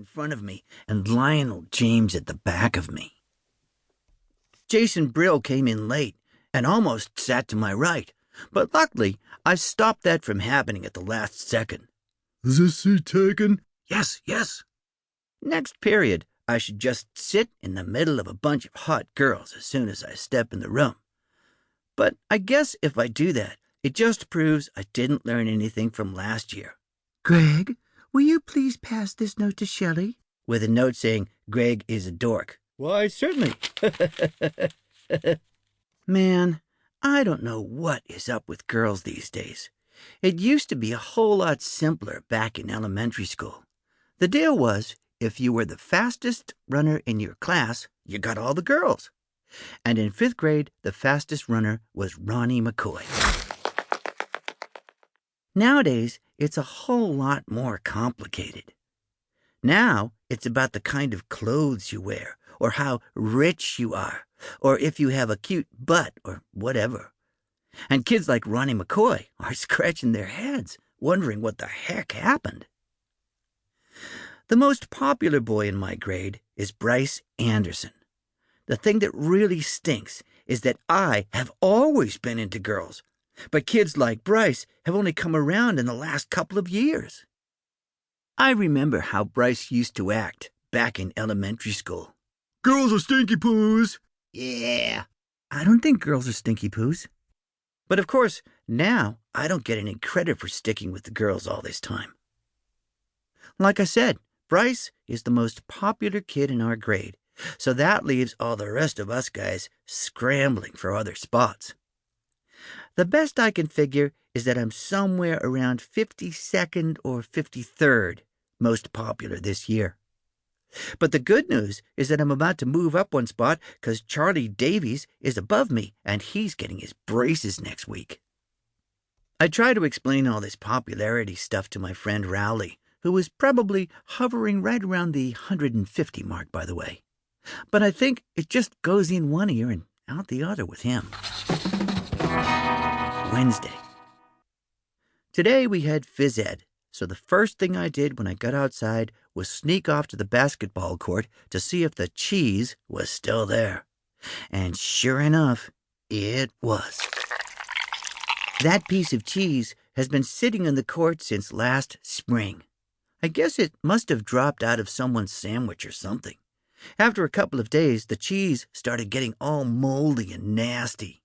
in front of me and Lionel James at the back of me. Jason Brill came in late and almost sat to my right, but luckily I stopped that from happening at the last second. Is this seat taken? Yes, yes. Next period, I should just sit in the middle of a bunch of hot girls as soon as I step in the room. But I guess if I do that, it just proves I didn't learn anything from last year. Greg, will you please pass this note to Shelley? With a note saying, Greg is a dork. Why, certainly. Man, I don't know what is up with girls these days. It used to be a whole lot simpler back in elementary school. The deal was, if you were the fastest runner in your class, you got all the girls. And in 5th grade, the fastest runner was Ronnie McCoy. Nowadays, it's a whole lot more complicated. Now, it's about the kind of clothes you wear, or how rich you are, or if you have a cute butt, or whatever. And kids like Ronnie McCoy are scratching their heads, wondering what the heck happened. The most popular boy in my grade is Bryce Anderson. The thing that really stinks is that I have always been into girls, but kids like Bryce have only come around in the last couple of years. I remember how Bryce used to act back in elementary school. Girls are stinky poos. Yeah, I don't think girls are stinky poos. But of course, now I don't get any credit for sticking with the girls all this time. Like I said, Bryce is the most popular kid in our grade, so that leaves all the rest of us guys scrambling for other spots. The best I can figure is that I'm somewhere around 52nd or 53rd most popular this year. But the good news is that I'm about to move up one spot because Charlie Davies is above me and he's getting his braces next week. I try to explain all this popularity stuff to my friend Rowley, who is probably hovering right around the 150 mark, by the way. But I think it just goes in one ear and out the other with him. Wednesday. Today we had phys ed, so the first thing I did when I got outside was sneak off to the basketball court to see if the cheese was still there. And sure enough, it was. That piece of cheese has been sitting on the court since last spring. I guess it must have dropped out of someone's sandwich or something. After a couple of days, the cheese started getting all moldy and nasty.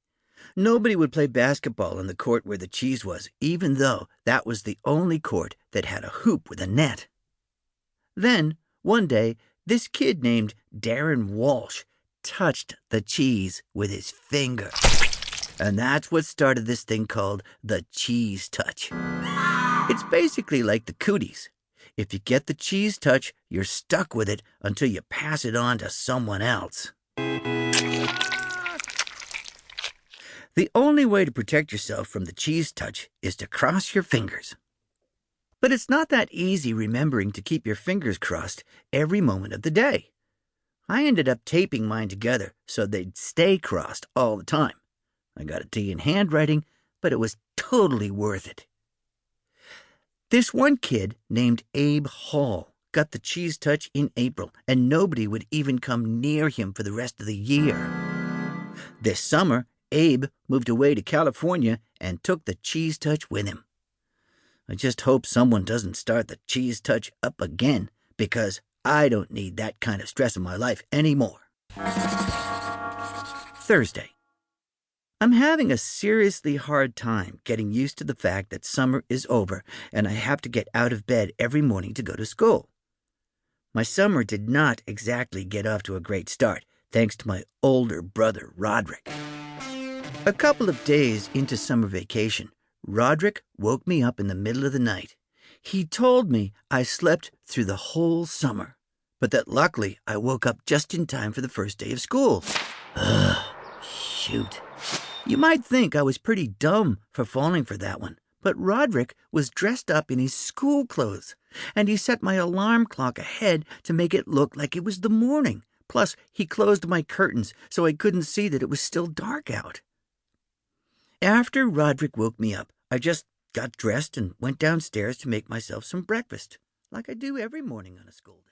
Nobody would play basketball on the court where the cheese was, even though that was the only court that had a hoop with a net. Then, one day, this kid named Darren Walsh touched the cheese with his finger. And that's what started this thing called the cheese touch. It's basically like the cooties. If you get the cheese touch, you're stuck with it until you pass it on to someone else. The only way to protect yourself from the cheese touch is to cross your fingers. But it's not that easy remembering to keep your fingers crossed every moment of the day. I ended up taping mine together so they'd stay crossed all the time. I got a D in handwriting, but it was totally worth it. This one kid named Abe Hall got the cheese touch in April, and nobody would even come near him for the rest of the year. This summer, Abe moved away to California and took the cheese touch with him. I just hope someone doesn't start the cheese touch up again, because I don't need that kind of stress in my life anymore. Thursday. I'm having a seriously hard time getting used to the fact that summer is over and I have to get out of bed every morning to go to school. My summer did not exactly get off to a great start, thanks to my older brother, Roderick. A couple of days into summer vacation, Roderick woke me up in the middle of the night. He told me I slept through the whole summer, but that luckily I woke up just in time for the first day of school. Shoot. You might think I was pretty dumb for falling for that one, but Roderick was dressed up in his school clothes, and he set my alarm clock ahead to make it look like it was the morning. Plus, he closed my curtains so I couldn't see that it was still dark out. After Roderick woke me up, I just got dressed and went downstairs to make myself some breakfast, like I do every morning on a school day.